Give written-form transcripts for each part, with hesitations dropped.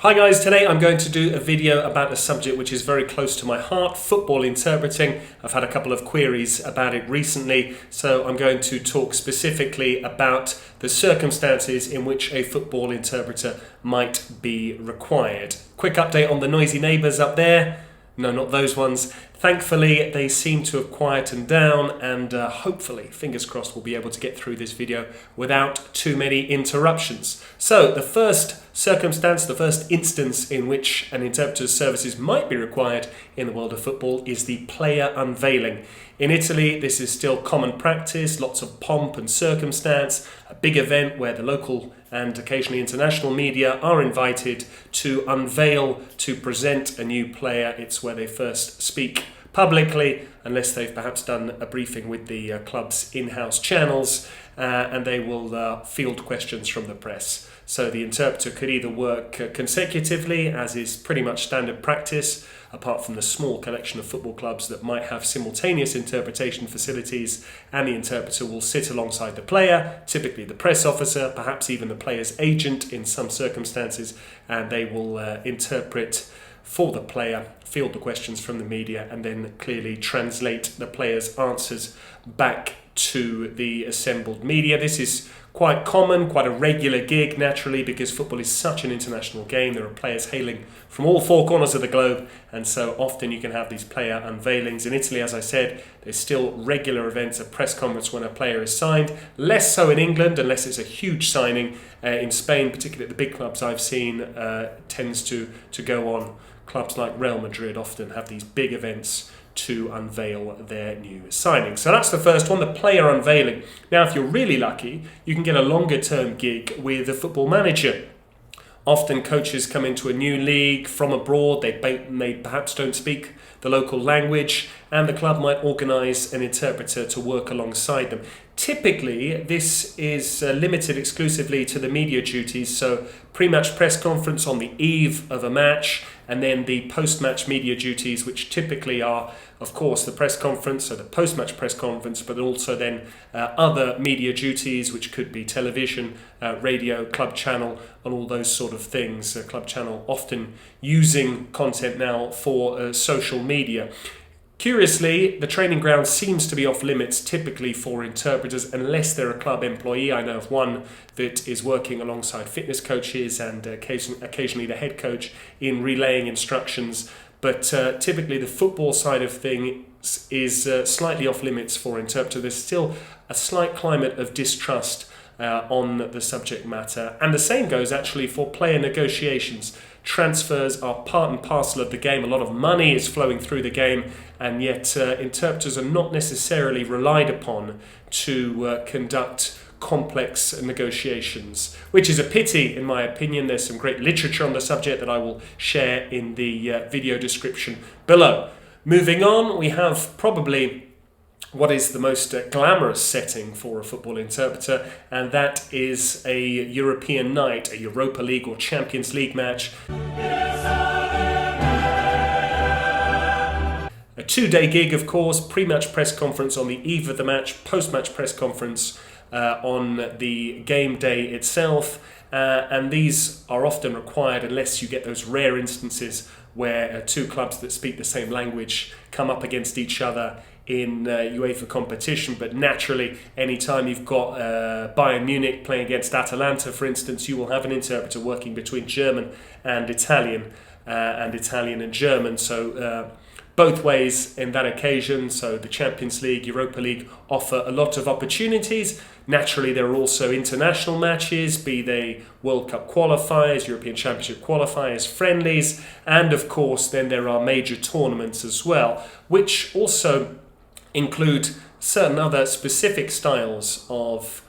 Hi guys, today I'm going to do a video about a subject which is very close to my heart, football interpreting. I've had a couple of queries about it recently, so I'm going to talk specifically about the circumstances in which a football interpreter might be required. Quick update on the noisy neighbours up there. No, not those ones. Thankfully, they seem to have quietened down and hopefully, fingers crossed, we'll be able to get through this video without too many interruptions. So, the first circumstance, the first instance in which an interpreter's services might be required in the world of football is the player unveiling. In Italy, this is still common practice, lots of pomp and circumstance, a big event where the local and occasionally international media are invited to unveil, to present a new player. It's where they first speak publicly, unless they've perhaps done a briefing with the club's in-house channels, and they will field questions from the press. So the interpreter could either work consecutively, as is pretty much standard practice, apart from the small collection of football clubs that might have simultaneous interpretation facilities, and the interpreter will sit alongside the player, typically the press officer, perhaps even the player's agent in some circumstances, and they will interpret for the player, field the questions from the media, and then clearly translate the player's answers back to the assembled media. This is quite common, quite a regular gig, naturally, because football is such an international game. There are players hailing from all four corners of the globe, and so often you can have these player unveilings. In Italy, as I said, there's still regular events, a press conference when a player is signed. Less so in England, unless it's a huge signing. In Spain, particularly at the big clubs I've seen, tends to go on. Clubs like Real Madrid often have these big events to unveil their new signing. So that's the first one, the player unveiling. Now, if you're really lucky, you can get a longer term gig with a football manager. Often coaches come into a new league from abroad, they perhaps don't speak the local language, and the club might organise an interpreter to work alongside them. Typically, this is limited exclusively to the media duties, so pre-match press conference on the eve of a match, and then the post-match media duties, which typically are, of course, the press conference, so the post-match press conference, but also then other media duties, which could be television, radio, club channel, and all those sort of things. Club channel often using content now for social media. Curiously, the training ground seems to be off limits typically for interpreters unless they're a club employee. I know of one that is working alongside fitness coaches and occasionally the head coach in relaying instructions. But typically the football side of things is slightly off limits for interpreters. There's still a slight climate of distrust on the subject matter. And the same goes actually for player negotiations. Transfers are part and parcel of the game. A lot of money is flowing through the game, and yet interpreters are not necessarily relied upon to conduct complex negotiations, which is a pity in my opinion. There's some great literature on the subject that I will share in the video description below. Moving on, we have probably what is the most glamorous setting for a football interpreter, and that is a European night, a Europa League or Champions League match. A two-day gig, of course, pre-match press conference on the eve of the match, post-match press conference on the game day itself, and these are often required unless you get those rare instances where two clubs that speak the same language come up against each other in UEFA competition. But naturally, anytime you've got Bayern Munich playing against Atalanta, for instance, you will have an interpreter working between German and Italian and German. So both ways in that occasion. So the Champions League, Europa League offer a lot of opportunities. Naturally, there are also international matches, be they World Cup qualifiers, European Championship qualifiers, friendlies, and of course then there are major tournaments as well, which also include certain other specific styles of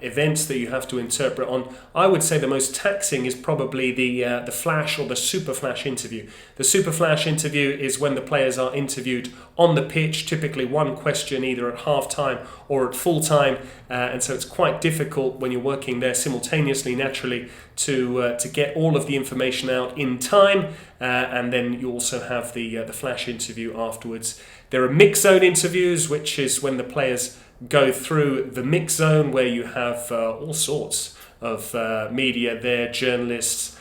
events that you have to interpret on. I would say the most taxing is probably the flash or the super flash interview. The super flash interview is when the players are interviewed on the pitch, typically one question either at half time or at full time, and so it's quite difficult when you're working there simultaneously, naturally, to get all of the information out in time, and then you also have the flash interview afterwards. There are mix zone interviews, which is when the players go through the mix zone, where you have all sorts of media there, journalists,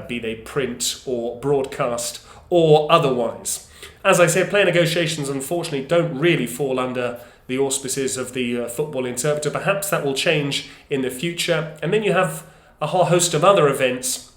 be they print or broadcast or otherwise. As I said, player negotiations unfortunately don't really fall under the auspices of the football interpreter. Perhaps that will change in the future. And then you have a whole host of other events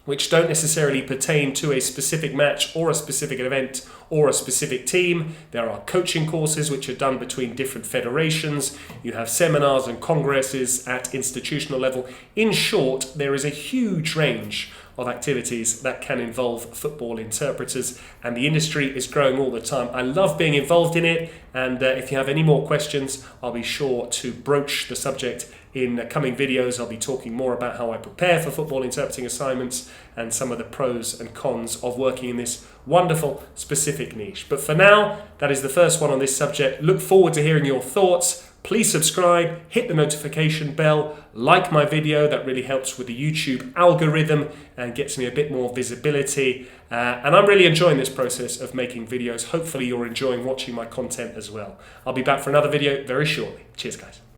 which don't necessarily pertain to a specific match or a specific event or a specific team. There are coaching courses which are done between different federations. You have seminars and congresses at institutional level. In short, there is a huge range of activities that can involve football interpreters, and the industry is growing all the time. I love being involved in it, and if you have any more questions, I'll be sure to broach the subject in coming videos. I'll be talking more about how I prepare for football interpreting assignments and some of the pros and cons of working in this wonderful specific niche. But for now, that is the first one on this subject. Look forward to hearing your thoughts. Please subscribe, hit the notification bell, like my video. That really helps with the YouTube algorithm and gets me a bit more visibility. And I'm really enjoying this process of making videos. Hopefully you're enjoying watching my content as well. I'll be back for another video very shortly. Cheers, guys.